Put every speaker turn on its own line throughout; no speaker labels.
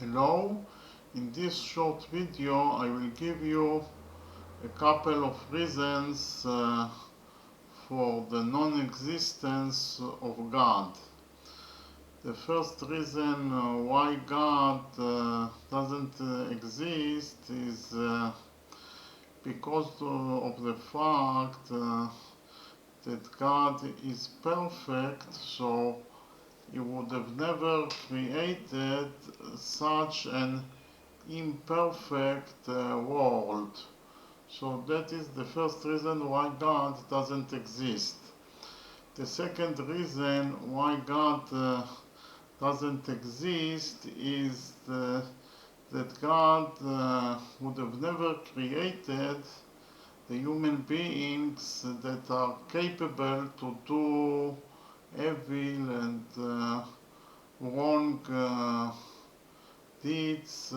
Hello, in this short video I will give you a couple of reasons for the non-existence of God. The first reason why God doesn't exist is because of the fact that God is perfect, so He would have never created such an imperfect world. So that is the first reason why God doesn't exist. The second reason why God doesn't exist is that God would have never created the human beings that are capable to do evil and wrong deeds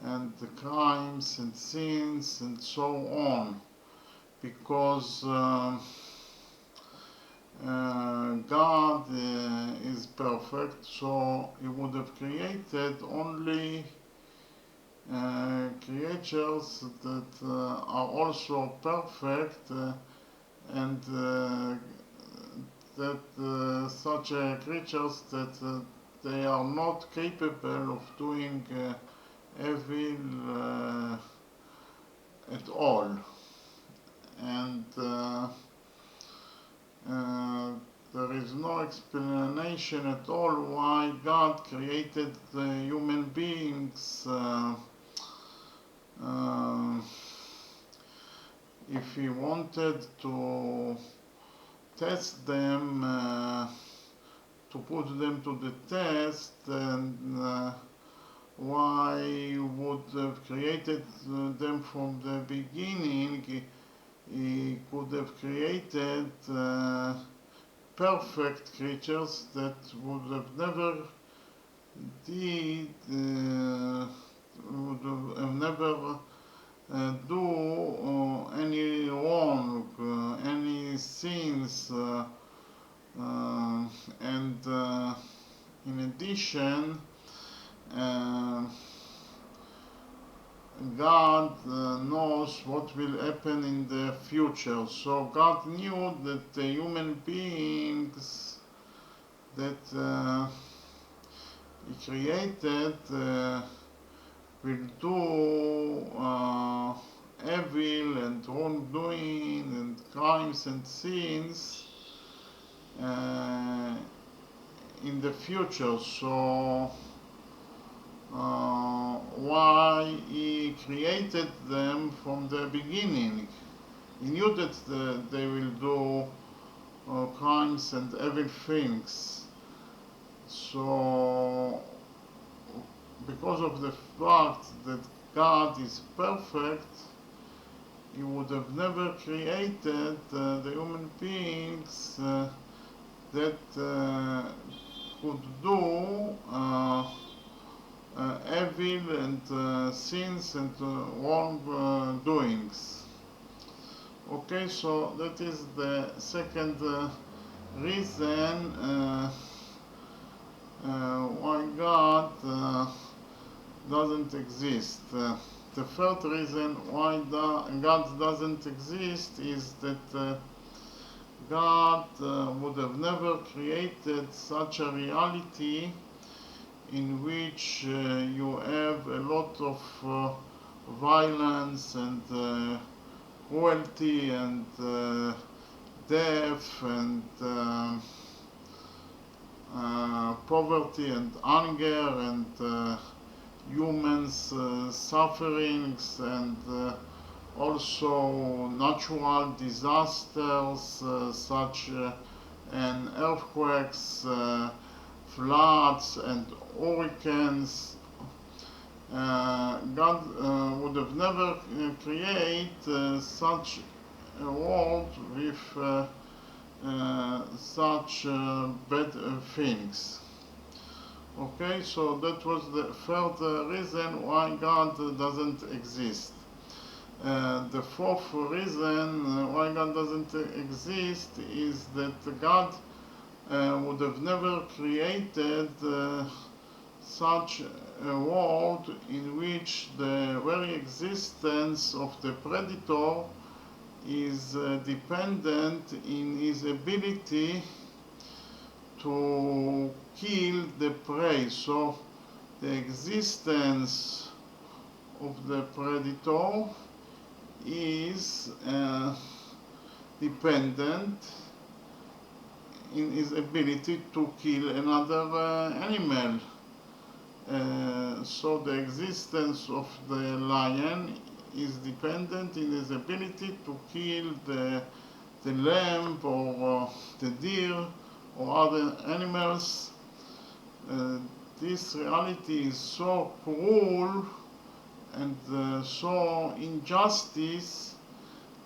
and the crimes and sins and so on, because God is perfect, so He would have created only creatures that are also perfect and that such creatures that they are not capable of doing evil at all, and there is no explanation at all why God created the human beings if He wanted to test them, to put them to the test, and why would have created them from the beginning. He could have created perfect creatures that would have never did would have never do any wrong, any sins, and in addition, God knows what will happen in the future. So God knew that the human beings that He created will do evil and wrongdoing and crimes and sins in the future. So why He created them from the beginning? He knew that they will do crimes and evil things. So because of the fact that God is perfect, He would have never created the human beings that could do evil and sins and wrong doings. Okay, so that is the second reason why God doesn't exist. The third reason why God doesn't exist is that God would have never created such a reality in which you have a lot of violence and cruelty and death and poverty and hunger and humans sufferings and also natural disasters such as earthquakes, floods and hurricanes. God would have never created such a world with such bad things. Okay, so that was the third reason why God doesn't exist. The fourth reason why God doesn't exist is that God would have never created such a world in which the very existence of the predator is dependent in his ability to kill the prey. So the existence of the predator is dependent in his ability to kill another animal. So the existence of the lion is dependent in his ability to kill the lamb or the deer or other animals. This reality is so cruel and so injustice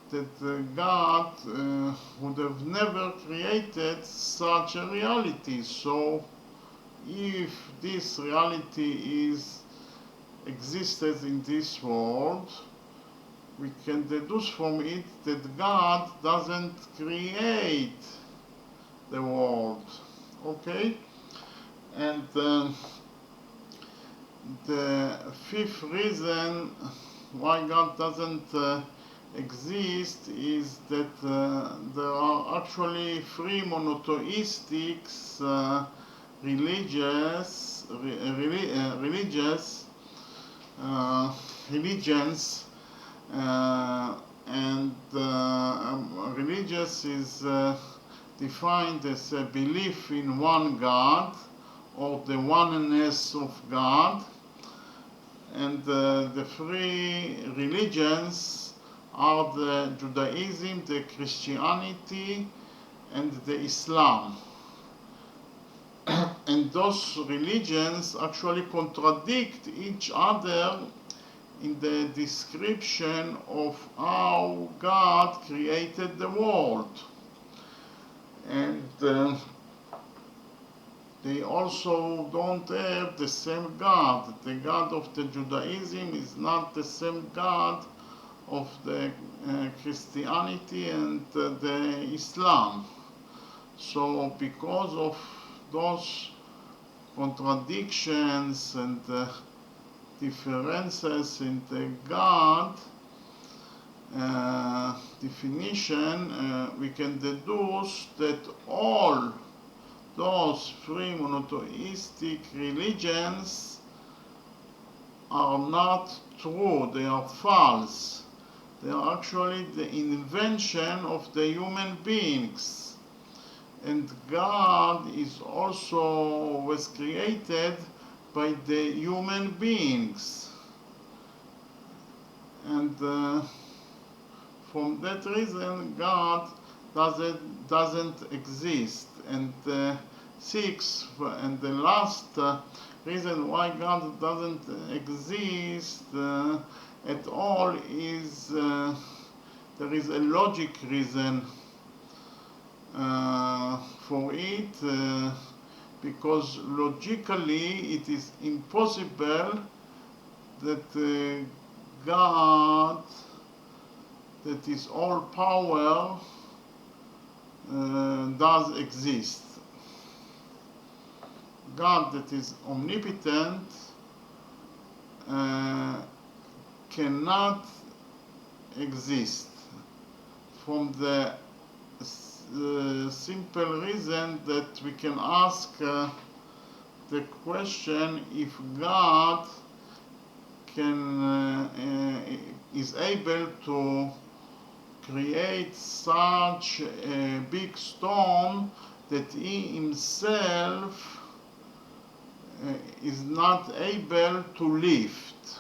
that God would have never created such a reality. So if this reality existed in this world, we can deduce from it that God doesn't create the world. Okay? And the fifth reason why God doesn't exist is that there are actually three monotheistic religions, and religious is defined as a belief in one God or the oneness of God. And the three religions are the Judaism, the Christianity, and the Islam. And those religions actually contradict each other in the description of how God created the world. And they also don't have the same God. The God of the Judaism is not the same God of the Christianity and the Islam. So because of those contradictions and differences in the God definition, we can deduce that all those three monotheistic religions are not true, they are false. They are actually the invention of the human beings. And God was created by the human beings. And from that reason, God doesn't exist. And sixth and the last reason why God doesn't exist at all is there is a logic reason for it, because logically it is impossible that God, that is all power, does exist. God that is omnipotent cannot exist from the simple reason that we can ask the question if God is able to create such a big stone that he himself is not able to lift.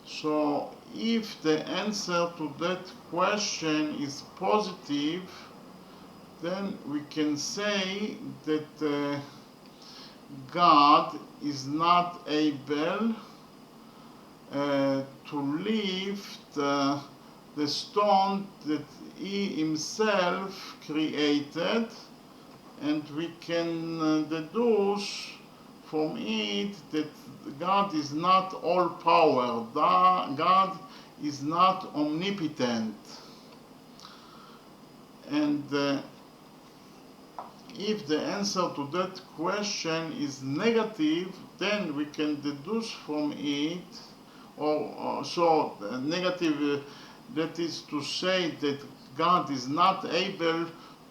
So if the answer to that question is positive, then we can say that God is not able to lift the stone that he himself created, and we can deduce from it that God is not all power. God is not omnipotent. And if the answer to that question is negative, then we can deduce from it, negative, that is to say that God is not able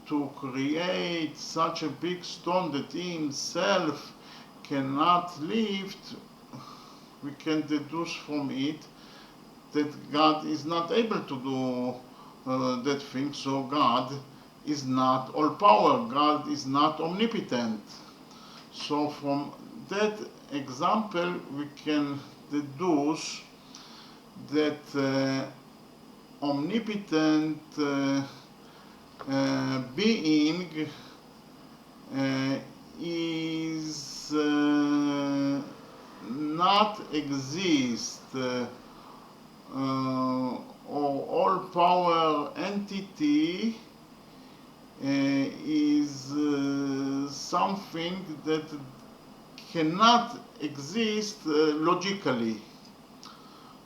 to create such a big stone that he himself cannot lift. We can deduce from it that God is not able to do that thing, so God is not all power, God is not omnipotent. So from that example we can deduce that omnipotent being is not exist, or all power entity is something that cannot exist logically.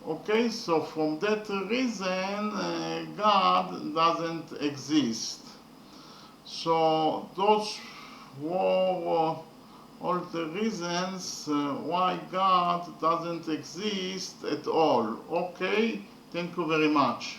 Okay, so from that reason, God doesn't exist. So those were all the reasons why God doesn't exist at all. Okay, thank you very much.